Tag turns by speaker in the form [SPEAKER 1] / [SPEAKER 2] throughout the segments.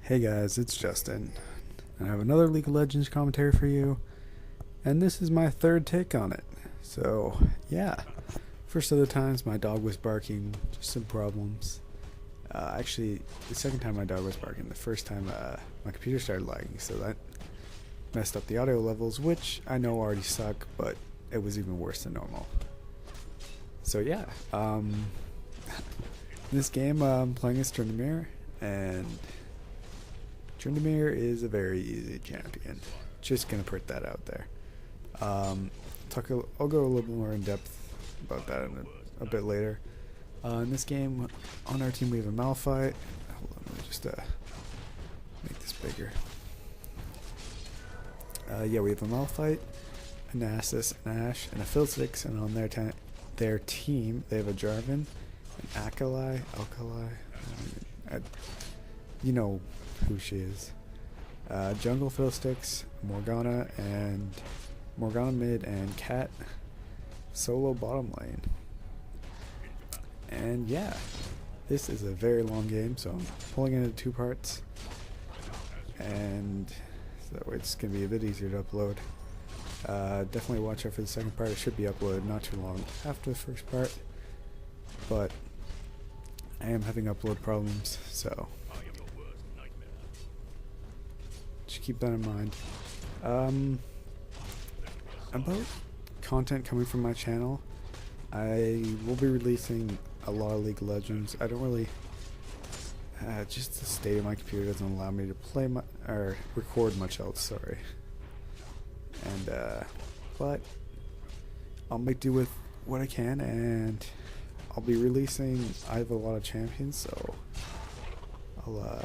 [SPEAKER 1] Hey guys, it's Justin. I have another League of Legends commentary for you, and this is my third take on it. So, yeah. First of the times my dog was barking, just some problems. Actually, the second time my dog was barking, the first time my computer started lagging, so that messed up the audio levels, which I know already suck, but it was even worse than normal. So yeah, in this game I'm playing as Tryndamere, and Tryndamere is a very easy champion. Just gonna put that out there. I'll go a little more in depth about that in a bit later. In this game, on our team we have a Malphite. Hold on, let me just make this bigger. Yeah, we have a Malphite, a Nasus, an Ashe, and a Fiddlesticks, and on their team they have a Jarvan, an Alkali, you know who she is. Jungle Fiddlesticks, Morgana mid, and Cat solo bottom lane. And yeah, this is a very long game, so I'm pulling it into two parts, and so that way it's going to be a bit easier to upload. Definitely watch out for the second part. It should be uploaded not too long after the first part, but I am having upload problems, so just keep that in mind. About content coming from my channel, I will be releasing a lot of League of Legends. I don't really just the state of my computer doesn't allow me to play or record much else, sorry. And but I'll make do with what I can, and I'll be releasing. I have a lot of champions, so I'll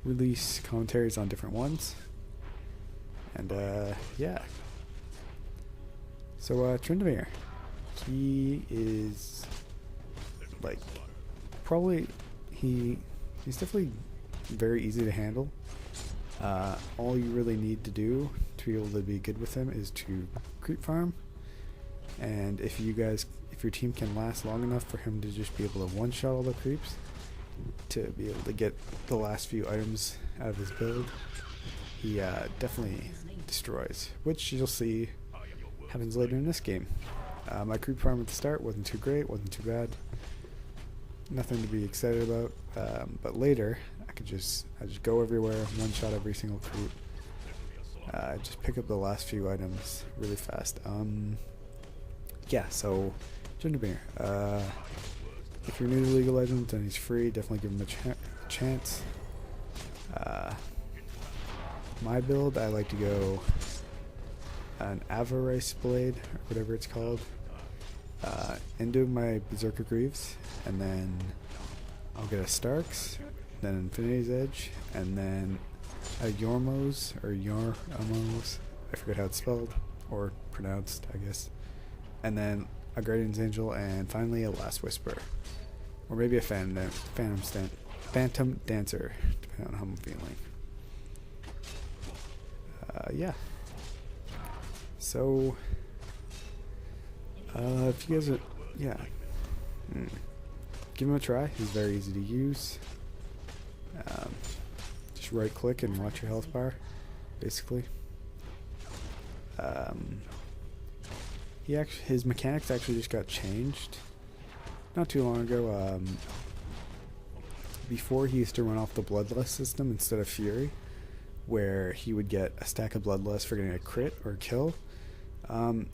[SPEAKER 1] release commentaries on different ones. And yeah. So Tryndamere, he is like he's definitely very easy to handle. All you really need to do to be able to be good with him is to creep farm, and if your team can last long enough for him to just be able to one-shot all the creeps, to be able to get the last few items out of his build, he definitely destroys, which you'll see happens later in this game. My creep farm at the start wasn't too great, wasn't too bad, nothing to be excited about, but later I just go everywhere, one shot every single creep, just pick up the last few items really fast. Yeah, so Tryndamere, if you're new to League of Legends and he's free, definitely give him a chance. My build, I like to go an Avarice Blade, or whatever it's called, into my Berserker Greaves, and then I'll get a Starks, then Infinity's Edge, and then a Yormos, I forget how it's spelled, or pronounced, I guess, and then a Guardian's Angel, and finally a Last Whisper, or maybe a Phantom Dancer, depending on how I'm feeling. Yeah. So, if you guys are, yeah, give him a try. He's very easy to use. Just right click and watch your health bar, basically. His mechanics actually just got changed not too long ago. Before, he used to run off the Bloodlust system instead of Fury, where he would get a stack of Bloodlust for getting a crit or a kill. The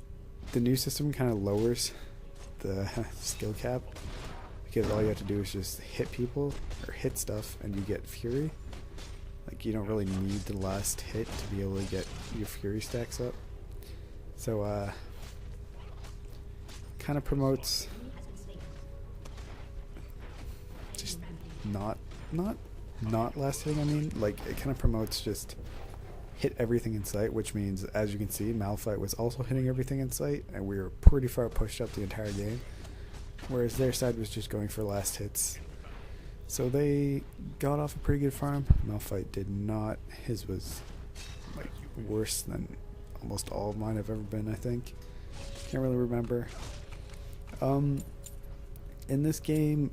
[SPEAKER 1] new system kind of lowers the skill cap, because all you have to do is just hit people or hit stuff and you get Fury. Like, you don't really need the last hit to be able to get your Fury stacks up. So kind of promotes just not last hitting. I mean, like, it kind of promotes just hit everything in sight, which means, as you can see, Malphite was also hitting everything in sight, and we were pretty far pushed up the entire game, whereas their side was just going for last hits. So they got off a pretty good farm. Malphite did not. His was like worse than almost all of mine have ever been, I think. Can't really remember. In this game,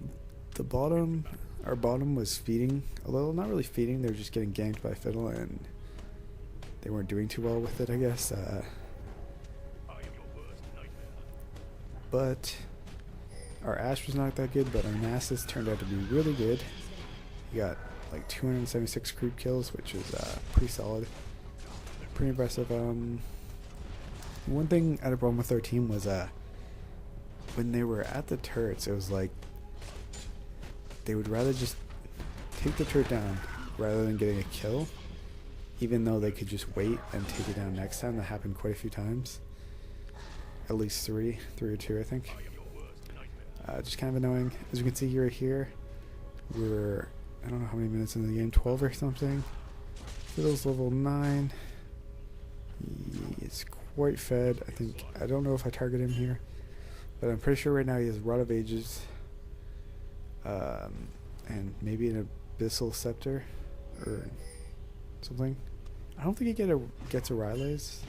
[SPEAKER 1] the bottom our bottom was feeding a little. Not really feeding, they were just getting ganked by Fiddle, and they weren't doing too well with it, I guess. But our Ashe was not that good, but our Nasus turned out to be really good. He got like 276 creep kills, which is pretty solid. Pretty impressive. One thing I had a problem with our team was when they were at the turrets, it was like they would rather just take the turret down rather than getting a kill, even though they could just wait and take it down next time. That happened quite a few times. At least three or two, I think. Just kind of annoying. As you can see right here, we're, I don't know how many minutes into the game, 12 or something. Fiddle's level 9. He's quite fed. I don't know if I target him here, but I'm pretty sure right now he has Rod of Ages, and maybe an Abyssal Scepter or something. I don't think he gets a Rylays,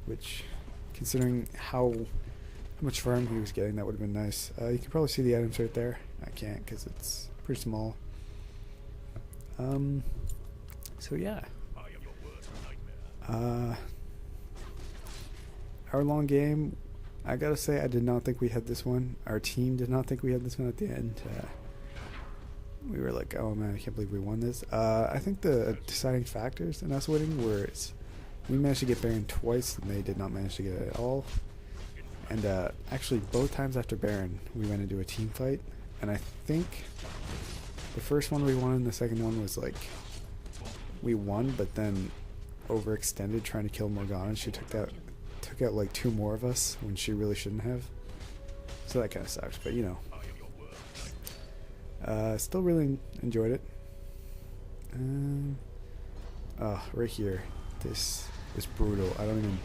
[SPEAKER 1] which, considering how much farm he was getting, that would have been nice. You can probably see the items right there. I can't because it's pretty small. So yeah. Our long game, I gotta say, I did not think we had this one. Our team did not think we had this one at the end. We were like, oh man, I can't believe we won this. I think the deciding factors in us winning were we managed to get Baron twice and they did not manage to get it at all. And actually both times after Baron we went into a team fight, and I think the first one we won and the second one was like we won but then overextended trying to kill Morgana. She took out like 2 more of us when she really shouldn't have, so that kind of sucks, but you know. Still really enjoyed it. Oh, right here, this is brutal. I don't even,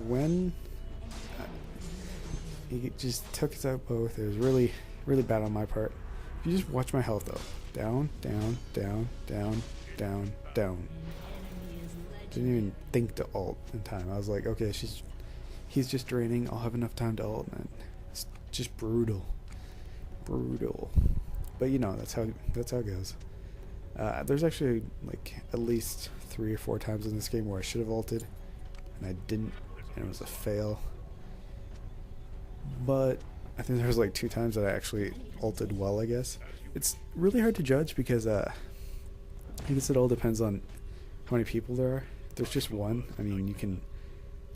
[SPEAKER 1] when he just took us out both, it was really bad on my part. If you just watch my health though, down, down, down, down, down, down. Didn't even think to ult in time. I was like, okay, he's just draining, I'll have enough time to ult, and it's just brutal. But you know, that's how it goes. There's actually like at least 3 or 4 times in this game where I should have ulted and I didn't, and it was a fail. But I think there was like 2 times that I actually ulted well, I guess. It's really hard to judge because I guess it all depends on how many people there are. If there's just 1, I mean, you can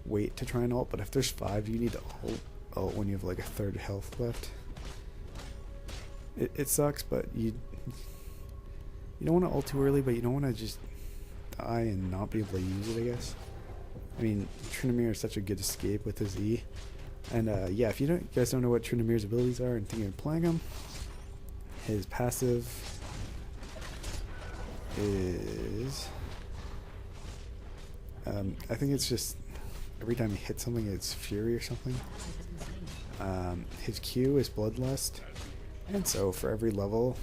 [SPEAKER 1] wait to try and ult, but if there's 5, you need to ult when you have like a third health left. It sucks, but you don't want to ult too early, but you don't want to just die and not be able to use it, I guess. I mean, Tryndamere is such a good escape with his E. And yeah, if you guys don't know what Tryndamere's abilities are and thinking of playing them, his passive is, I think it's just every time he hits something it's Fury or something. His Q is Bloodlust, and so for every level,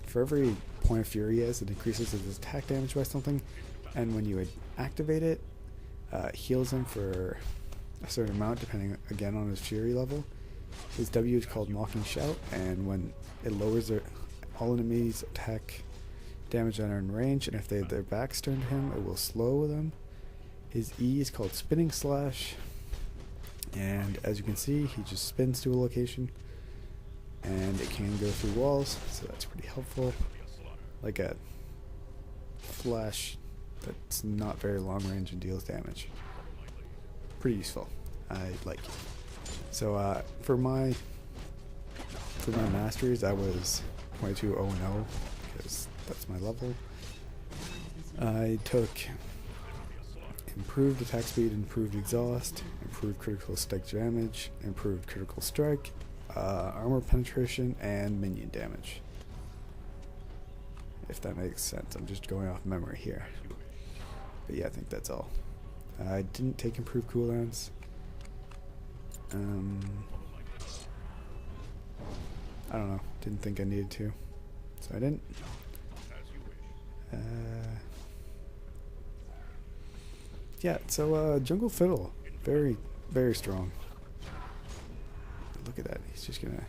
[SPEAKER 1] for every point of Fury he has, it increases his attack damage by something, and when you would activate it, heals him for a certain amount depending again on his Fury level. His W is called Mocking Shout, and when it lowers all enemies attack damage that are in range, and if their backs turned to him, it will slow them. His E is called Spinning Slash, and as you can see, he just spins to a location and it can go through walls, so that's pretty helpful. Like a flash that's not very long range and deals damage. Pretty useful. I like it. So for my masteries, I was 22-0-0 because that's my level. I took improved attack speed, improved exhaust, improved critical strike damage, improved critical strike, armor penetration, and minion damage. If that makes sense. I'm just going off memory here. But yeah, I think that's all. I didn't take improved cooldowns. I don't know. Didn't think I needed to, so I didn't. Yeah, so Jungle Fiddle, very, very strong. Look at that. He's just gonna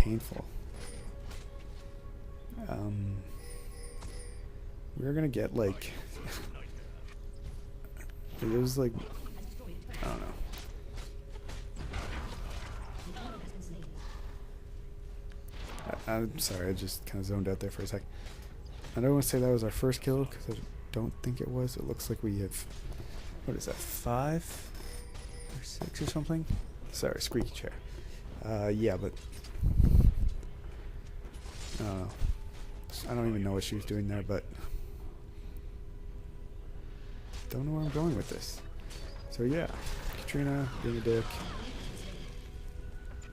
[SPEAKER 1] painful. We were gonna get like it was like I don't know. I'm sorry, I just kind of zoned out there for a sec. I don't want to say that was our first kill because I don't think it was. It looks like we have, what is that, 5 or 6 or something? Sorry, squeaky chair. Yeah, but I don't even know what she was doing there, but don't know where I'm going with this. So yeah, Katrina being a dick.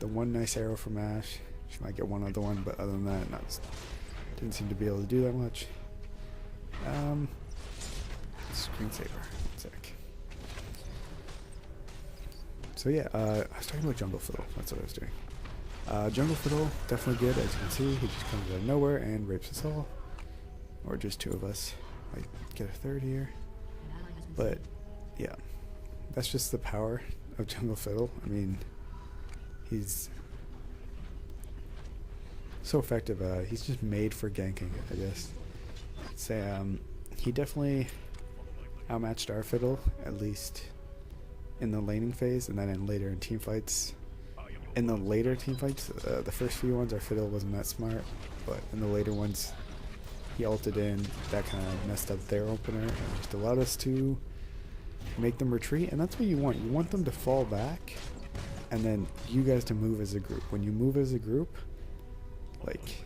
[SPEAKER 1] The one nice arrow from Ash. She might get one other one, but other than that, didn't seem to be able to do that much. Screensaver. Sick. So yeah, I was talking about Jungle Fiddle. That's what I was doing. Jungle Fiddle, definitely good. As you can see, he just comes out of nowhere and rapes us all. Or just 2 of us. Might get a third here. But yeah, that's just the power of Jungle Fiddle. I mean, he's so effective. He's just made for ganking, I guess. I'd say he definitely outmatched our Fiddle, at least in the laning phase, and then later in team fights. In the later team fights, the first few ones, our Fiddle wasn't that smart, but in the later ones, he ulted in. That kind of messed up their opener and just allowed us to make them retreat, and that's what you want. You want them to fall back, and then you guys to move as a group. When you move as a group, like,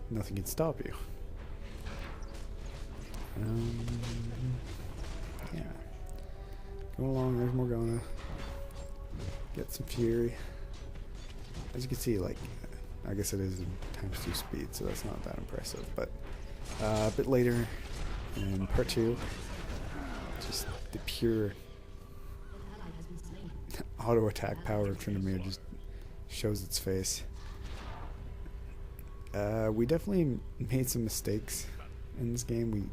[SPEAKER 1] nothing can stop you. Yeah. Going along, there's Morgana. Get some Fury. As you can see, like, I guess it is in ×2 speed, so that's not that impressive. But a bit later in part 2, just the pure auto attack power of Tryndamere just shows its face. We definitely made some mistakes in this game. We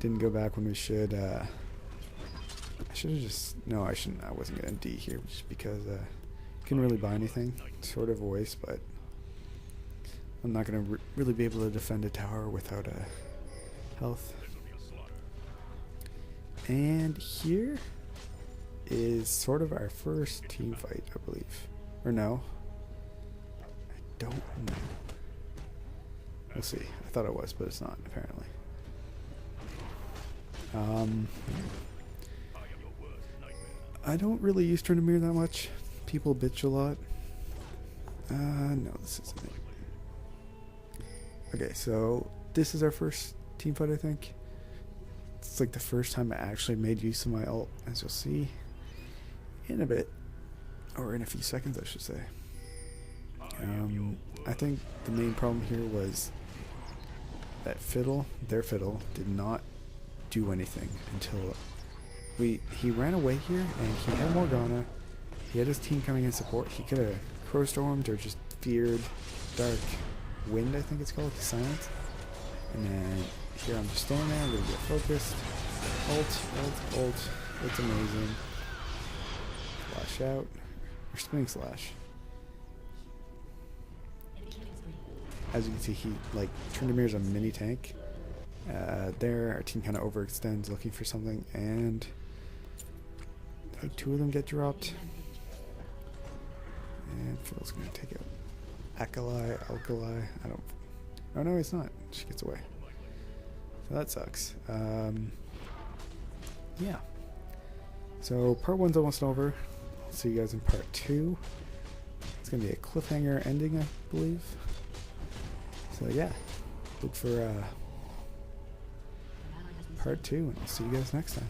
[SPEAKER 1] didn't go back when we should. I should have just... No, I shouldn't. I wasn't going to D here just because couldn't really buy anything. Sort of a waste, but I'm not going to really be able to defend a tower without health. And here is sort of our first team fight, I believe. Or no. I don't know. We'll see. I thought it was, but it's not, apparently. I don't really use Tryndamere that much. People bitch a lot. No, this isn't it. Okay, so this is our first team fight, I think. It's like the first time I actually made use of my ult, as you'll see in a bit. Or in a few seconds, I should say. I think the main problem here was that their Fiddle, did not do anything until he ran away here, and he had Morgana. He had his team coming in support. He could have Crowstormed or just feared Dark Wind, I think it's called, Silence. And then here I'm just standing there, I'm gonna get focused. Ult. It's amazing. Flash out. Or Spinning Slash. As you can see, Tryndamere's a mini tank. There, our team kind of overextends looking for something, and I think 2 of them get dropped. And Phil's gonna take out Alkali. Oh no, he's not. She gets away. So that sucks. Yeah. So part 1's almost over. I'll see you guys in part 2. It's gonna be a cliffhanger ending, I believe. So yeah, look for part 2, and I'll see you guys next time.